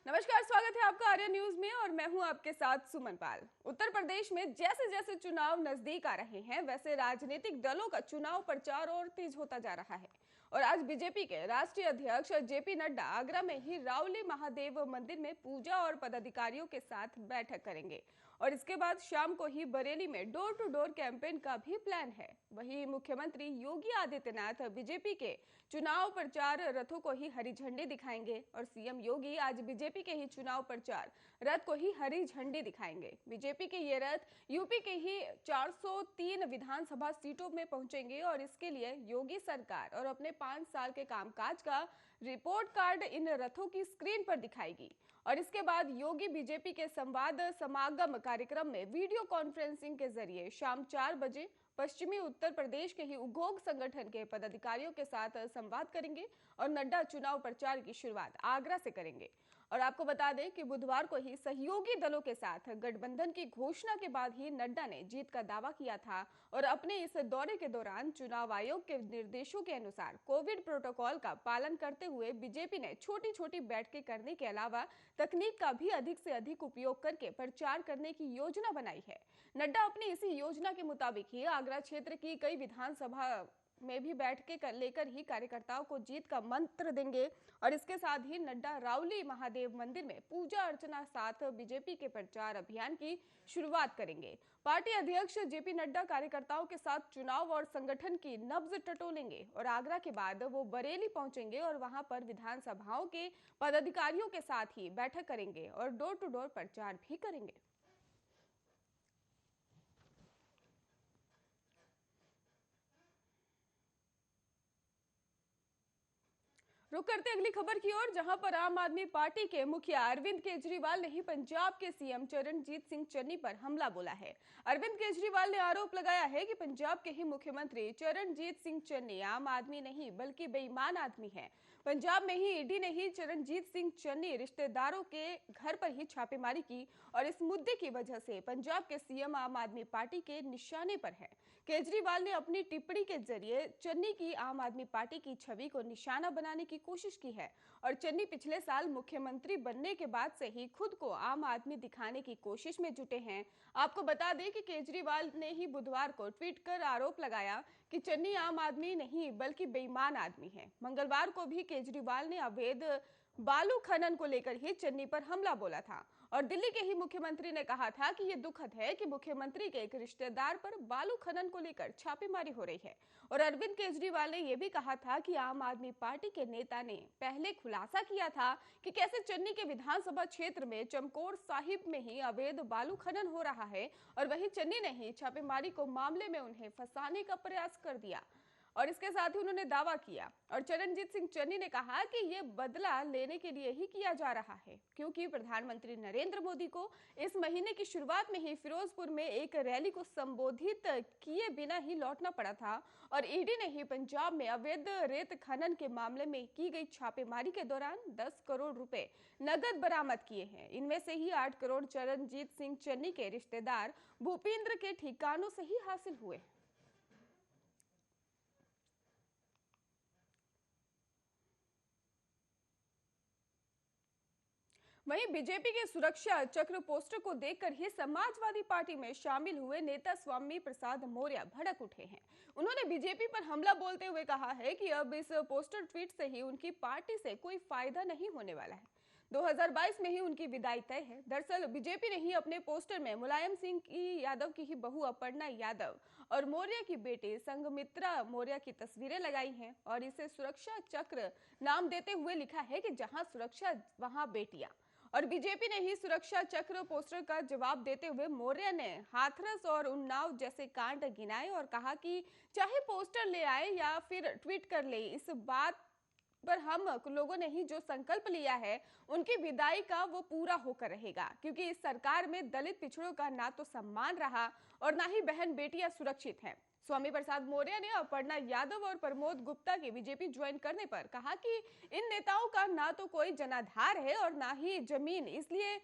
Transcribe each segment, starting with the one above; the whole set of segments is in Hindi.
नमस्कार, स्वागत है आपका आर्या न्यूज में और मैं हूं आपके साथ सुमन पाल। उत्तर प्रदेश में जैसे जैसे चुनाव नजदीक आ रहे हैं वैसे राजनीतिक दलों का चुनाव प्रचार और तेज होता जा रहा है। और आज बीजेपी के राष्ट्रीय अध्यक्ष जेपी नड्डा आगरा में ही रावली महादेव मंदिर में पूजा और पदाधिकारियों के साथ बैठक करेंगे और इसके बाद शाम को ही बरेली में डोर टू डोर कैंपेन का भी प्लान है। वहीं मुख्यमंत्री योगी आदित्यनाथ बीजेपी के चुनाव प्रचार रथों को ही हरी झंडी दिखाएंगे और सीएम योगी आज बीजेपी के ही चुनाव प्रचार रथ को ही हरी झंडी दिखाएंगे। बीजेपी के ये रथ यूपी के ही 403 विधानसभा सीटों में पहुंचेंगे और इसके लिए योगी सरकार और अपने 5 साल के कामकाज का रिपोर्ट कार्ड इन रथों की स्क्रीन पर दिखाएगी। और इसके बाद योगी बीजेपी के संवाद समागम कार्यक्रम में वीडियो कॉन्फ्रेंसिंग के जरिए शाम 4 बजे पश्चिमी उत्तर प्रदेश के ही उद्योग संगठन के पदाधिकारियों के साथ संवाद करेंगे और नड्डा चुनाव प्रचार की शुरुआत आगरा से करेंगे। और आपको बता दें कि बुधवार को ही सहयोगी दलों के साथ गठबंधन की घोषणा के बाद ही नड्डा ने जीत का दावा किया था और अपने इस दौरे के दौरान चुनाव आयोग के निर्देशों के अनुसार कोविड प्रोटोकॉल का पालन करते हुए बीजेपी ने छोटी छोटी बैठकें करने के अलावा तकनीक का भी अधिक से अधिक उपयोग करके प्रचार करने की योजना बनाई है। नड्डा अपनी इसी योजना के मुताबिक ही आगरा क्षेत्र की कई विधानसभा में भी बैठकें लेकर ही कार्यकर्ताओं को जीत का मंत्र देंगे और इसके साथ ही नड्डा रावली महादेव मंदिर में पूजा अर्चना साथ बीजेपी के प्रचार अभियान की शुरुआत करेंगे। पार्टी अध्यक्ष जेपी नड्डा कार्यकर्ताओं के साथ चुनाव और संगठन की नब्ज टटोलेंगे और आगरा के बाद वो बरेली पहुंचेंगे और वहां पर विधानसभाओं के पदाधिकारियों के साथ ही बैठक करेंगे और डोर टू डोर प्रचार भी करेंगे। रुक करते अगली खबर की ओर, जहां पर आम आदमी पार्टी के मुखिया अरविंद केजरीवाल ने ही पंजाब के सीएम चरणजीत सिंह चन्नी पर हमला बोला है। अरविंद केजरीवाल ने आरोप लगाया है कि पंजाब के ही मुख्यमंत्री चरणजीत सिंह चन्नी आम आदमी नहीं बल्कि बेईमान आदमी है। पंजाब में ही ईडी ने ही चरणजीत सिंह चन्नी रिश्तेदारों के घर पर ही छापेमारी की और इस मुद्दे की वजह से पंजाब के सीएम आम आदमी पार्टी के निशाने पर है। केजरीवाल ने अपनी टिप्पणी के जरिए चन्नी की आम आदमी पार्टी की छवि को निशाना बनाने की कोशिश की है और चन्नी पिछले साल मुख्यमंत्री बनने के बाद से ही खुद को आम आदमी दिखाने की कोशिश में जुटे हैं। आपको बता दें कि केजरीवाल ने ही बुधवार को ट्वीट कर आरोप लगाया कि चन्नी आम आदमी नहीं बल्कि बेईमान आदमी है। मंगलवार को भी केजरीवाल ने अवैध बालू खनन को लेकर ही चन्नी पर हमला बोला था और दिल्ली के ही मुख्यमंत्री ने कहा था कि यह दुखद है कि मुख्यमंत्री के एक रिश्तेदार पर बालू खनन को लेकर छापेमारी हो रही है। और अरविंद केजरीवाल ने यह भी कहा था कि आम आदमी पार्टी के नेता ने पहले खुलासा किया था कि कैसे चन्नी के विधानसभा क्षेत्र में चमकौर साहिब में ही अवैध बालू खनन हो रहा है और वहीं चन्नी ने ही छापेमारी को मामले में उन्हें फंसाने का प्रयास कर दिया। और इसके साथ ही उन्होंने दावा किया और चरणजीत सिंह चन्नी ने कहा कि यह बदला लेने के लिए ही किया जा रहा है क्योंकि प्रधानमंत्री नरेंद्र मोदी को इस महीने की शुरुआत में ही फिरोजपुर में एक रैली को संबोधित किए बिना ही लौटना पड़ा था और ईडी ने ही पंजाब में अवैध रेत खनन के मामले में की गई छापेमारी के दौरान 10 करोड़ रुपए नगद बरामद किए हैं। इनमें से ही 8 करोड़ चरणजीत सिंह चन्नी के रिश्तेदार भूपेंद्र के ठिकानों से ही हासिल हुए। वहीं बीजेपी के सुरक्षा चक्र पोस्टर को देखकर ही समाजवादी पार्टी में शामिल हुए नेता स्वामी प्रसाद मौर्य भड़क उठे हैं। उन्होंने बीजेपी पर हमला बोलते हुए कहा है कि अब इस पोस्टर ट्वीट से ही उनकी पार्टी से कोई फायदा नहीं होने वाला है। 2022 में ही उनकी विदाई तय है। दरअसल बीजेपी ने ही अपने पोस्टर में मुलायम सिंह की यादव की ही बहू अपर्णा यादव और मौर्य की बेटी संघमित्रा मौर्य की तस्वीरें लगाई हैं और इसे सुरक्षा चक्र नाम देते हुए लिखा है कि जहां सुरक्षा वहां बेटियां। और बीजेपी ने ही सुरक्षा चक्र पोस्टर का जवाब देते हुए मौर्य ने हाथरस और उन्नाव जैसे कांड गिनाए और कहा कि चाहे पोस्टर ले आए या फिर ट्वीट कर ले, इस बात पर हम लोगों ने ही जो संकल्प लिया है उनकी विदाई का वो पूरा होकर रहेगा क्योंकि इस सरकार में दलित पिछड़ों का ना तो सम्मान रहा और ना ही बहन बेटियां सुरक्षित हैं। स्वामी प्रसाद मौर्य ने अपर्णा यादव और प्रमोद गुप्ता के बीजेपी ज्वाइन करने पर कहा कि इन नेताओं का ना तो कोई जनाधार है और ना ही जमीन, इसलिए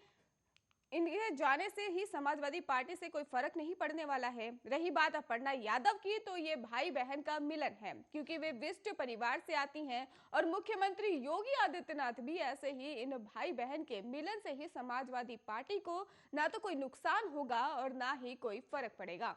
इनके जाने से ही समाजवादी पार्टी से कोई फर्क नहीं पड़ने वाला है। रही बात अपर्णा यादव की, तो ये भाई बहन का मिलन है, क्योंकि वे विशिष्ट परिवार से आती हैं और मुख्यमंत्री योगी आदित्यनाथ भी ऐसे ही इन भाई बहन के मिलन से ही समाजवादी पार्टी को ना तो कोई नुकसान होगा और ना ही कोई फर्क पड़ेगा।